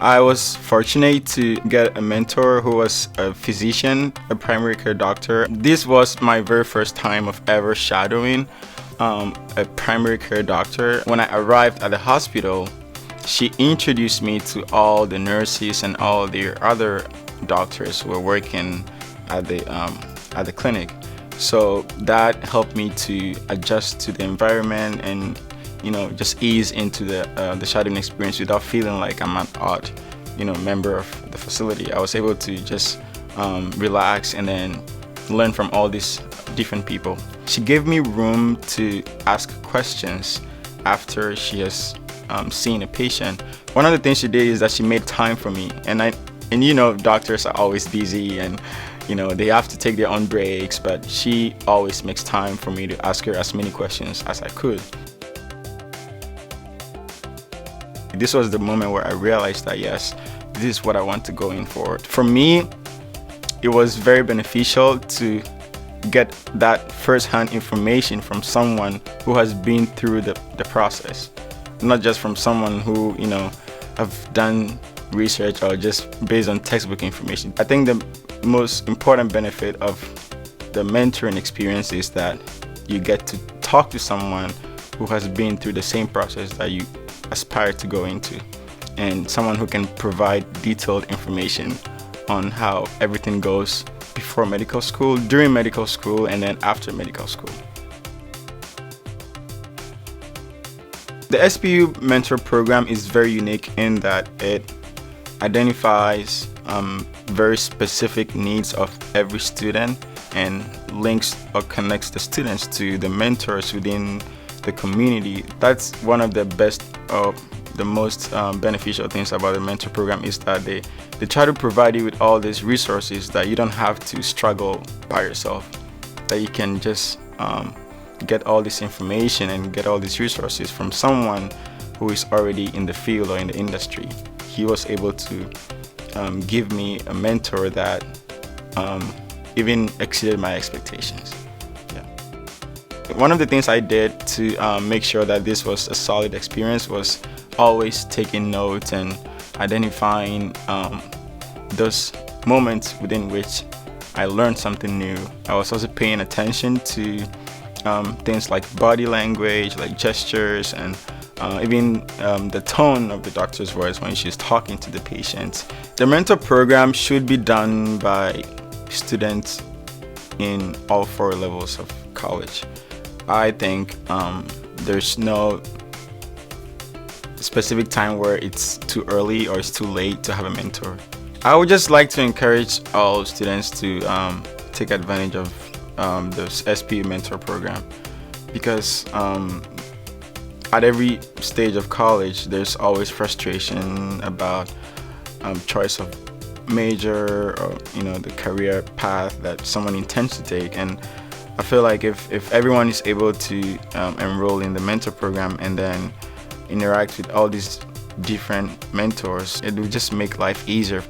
I was fortunate to get a mentor who was a physician, a primary care doctor. This was my very first time of ever shadowing a primary care doctor. When I arrived at the hospital, she introduced me to all the nurses and all the other doctors who were working at the clinic. So that helped me to adjust to the environment and just ease into the shadowing experience without feeling like I'm an odd member of the facility. I was able to just relax and then learn from all these different people. She gave me room to ask questions after she has seen a patient. One of the things she did is that she made time for me, and doctors are always busy and they have to take their own breaks, but she always makes time for me to ask her as many questions as I could. This was the moment where I realized that yes, this is what I want to go in for. For me, it was very beneficial to get that first-hand information from someone who has been through the process, not just from someone who have done research or just based on textbook information. I think the most important benefit of the mentoring experience is that you get to talk to someone who has been through the same process that you aspire to go into, and someone who can provide detailed information on how everything goes before medical school, during medical school, and then after medical school. The SPU Mentor Program is very unique in that it identifies very specific needs of every student and links or connects the students to the mentors within the community. That's one of the best the most beneficial things about the mentor program, is that they try to provide you with all these resources that you don't have to struggle by yourself, that you can just get all this information and get all these resources from someone who is already in the field or in the industry. He was able to give me a mentor that even exceeded my expectations. One of the things I did to make sure that this was a solid experience was always taking notes and identifying those moments within which I learned something new. I was also paying attention to things like body language, like gestures, and even the tone of the doctor's voice when she's talking to the patient. The mentor program should be done by students in all 4 levels of college. I think there's no specific time where it's too early or it's too late to have a mentor. I would just like to encourage all students to take advantage of the SPU Mentor Program, because at every stage of college there's always frustration about choice of major or the career path that someone intends to take, and I feel like if everyone is able to enroll in the mentor program and then interact with all these different mentors, it will just make life easier.